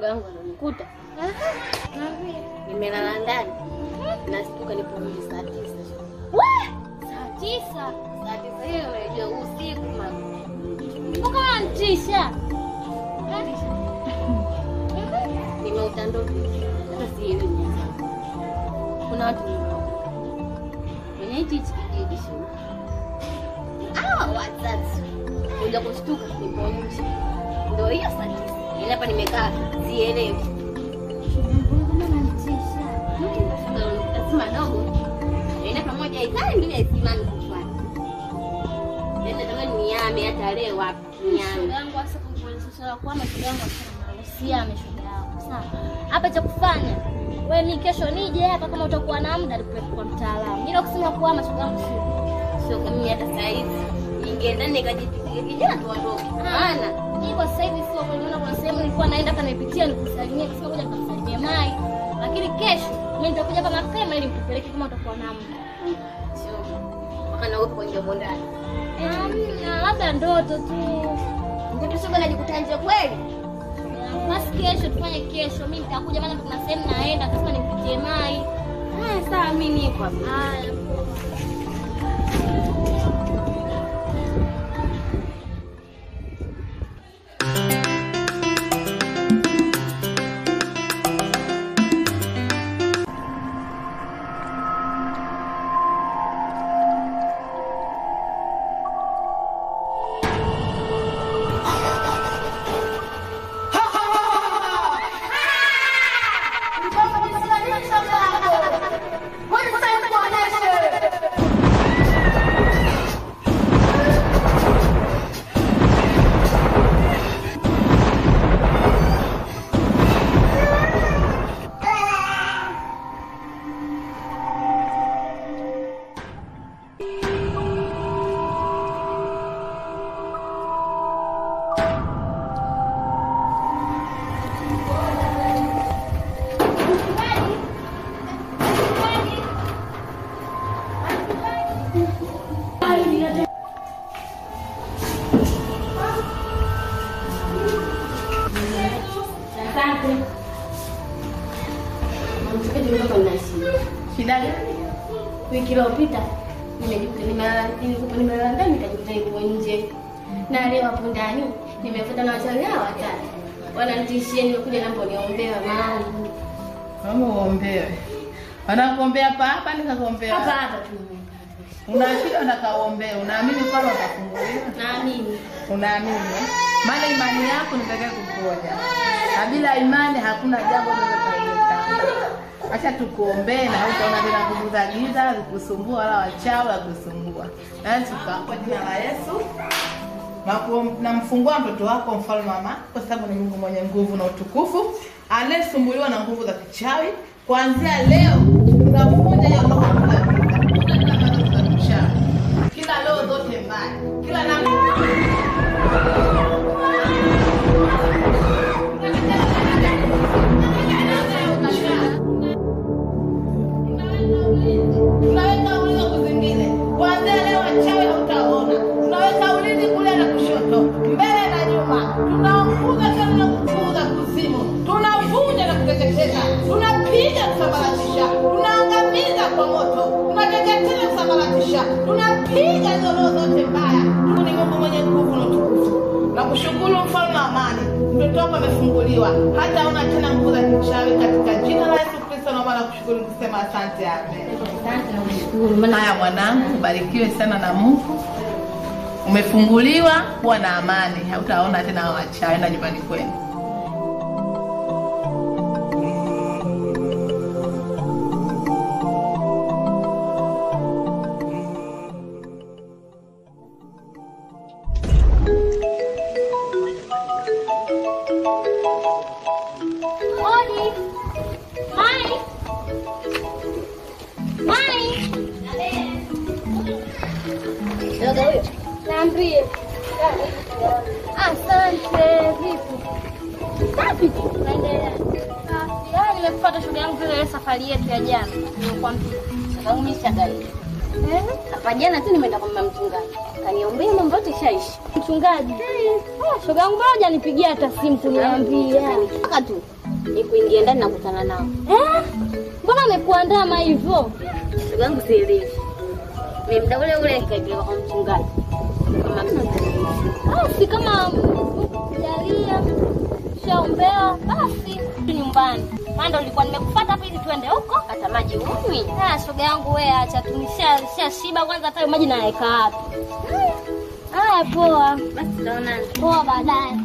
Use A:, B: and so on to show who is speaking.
A: yangu ananikuta. Nimelala ndani. Nastuka niporudi saa 9.
B: Saa 9?
A: Saa 9 hiyo unajua usiku mama.
B: Mbona unanitisha?
A: Nimeota ndoto. Sasa sielewi. Kuna watu wenye hichi kijiji shule. Wazazi. Ndio kushtuka nipo nje. Ndio hiyo saa 9. Ile hapa nimekaa sielewi.
B: Mbona unanitisha?
A: Lazima dogo. Ina pamoja ikae ndio isimame kufuata. Nenda tamani niame hata leo wapi niame.
B: Yangu sasa kumfanya kwa mama yangu usiame shoga yangu. Sawa. Hapa cha kufanya. Wewe mimi kesho nije hapa kama utakuwa na muda nikupeleke kwa mtaalamu. Mimi nakusema kuama shoga yangu
A: sio kama mimi hata saa hizi. Ningeenda nikajipigia kijana tuondoke. Maana
B: hivyo sasa hivi sio kwa nini kuna sehemu nilikuwa naenda hapa nipitia nikusalimie kisema kuja kumsalimia mai. Lakini kesho mimi nitakuja hapa mapema ili nikupeleke kama utakuwa na muda.
A: Sio. Maana upo nje ndani.
B: Labda ndoto tu.
A: Ndoto sio najikuta nje kweli.
B: Basi kesho tufanye kesho. Mimi nitakuja maana kuna sehemu naenda lazima nipitie mai.
A: Sawa mimi niko hapa.
B: Haya.
A: Shida gani? Wiki iliyopita nimelala ndani nikajikuta niko nje. Na leo hapo ndani nimefuta na wachawi hao watatu. Wananitishia nimekuja na mboni ombea mama.
C: Kama uombewe. Wanakuombea hapa nikakuombea.
A: Hapa tu.
C: Una shida unakaombea. Unaamini kwamba utafunguliwa?
A: Naamini.
C: Unaamini? Maana imani yako ni pekee kuponya. Bila imani hakuna jambo linalotendeka. Acha tukuombee na utaona bila nguvu za giza kukusumbua wala wachawi kukusumbua. Na tukapo jina la Yesu. Namfungua mtoto wako mfalme mama kwa sababu ni Mungu mwenye nguvu na utukufu. Anayesumbuliwa na nguvu za kichawi kuanzia leo tunavunja hiyo roho ya kichawi. Kila roho zote mbaya. Kila namna tunaweka ulinzi kuzingine. Kuanzia leo wachawi hautaona. Tunaweka ulinzi kule na kushoto, mbele na nyuma. Tunafuga kama kufuga kuzimu. Tunavunja na kuteketeza. Tunapiga kusambaratisha. Tunaangamiza kwa moto. Tunateketeza kusambaratisha. Tunapiga hizo roho zote mbaya. Mungu ni Mungu mwenye nguvu na utukufu. Na kushukuru mfalme wa amani. Mtoto wako amefunguliwa. Hata hauna tena nguvu za kichawi katika jina la Yesu Kristo na mara kushukuru kusema asante amen.
A: Asante na kushukuru.
C: Haya mwanangu, barikiwe sana na Mungu. Umefunguliwa, kuwa na amani. Hautaona tena wachawi na nyumbani kwenu.
B: Niambie. Asante, vipi? Safi. Naendelea. Yaani nimepata shughuli yangu ile safari yetu ya jana. Nilikwambia.
A: Sababu mimi siangalia. Hapa jana tu nimeenda kwa mama mchungaji. Kaniombea mambo yote shaishi.
B: Mchungaji. Shoga yangu moja nipigia hata simu kuniambia.
A: Nataka tu ni kuingia ndani na kukutana nao.
B: Mbona amekuandama hivyo?
A: Shoga yangu sielewi. Ni muda ule kaipeleka kwa mchungaji. Kama
B: Basi kama jalia shaombea basi tu nyumbani. Maana nilikuwa nimekufuata hapa ili tuende huko
A: hata maji unywi.
B: Shoga yangu wewe acha tunisha shiba kwanza hata maji naweka wapi. Poa.
A: Basi tunaonana.
B: Poa baadaye.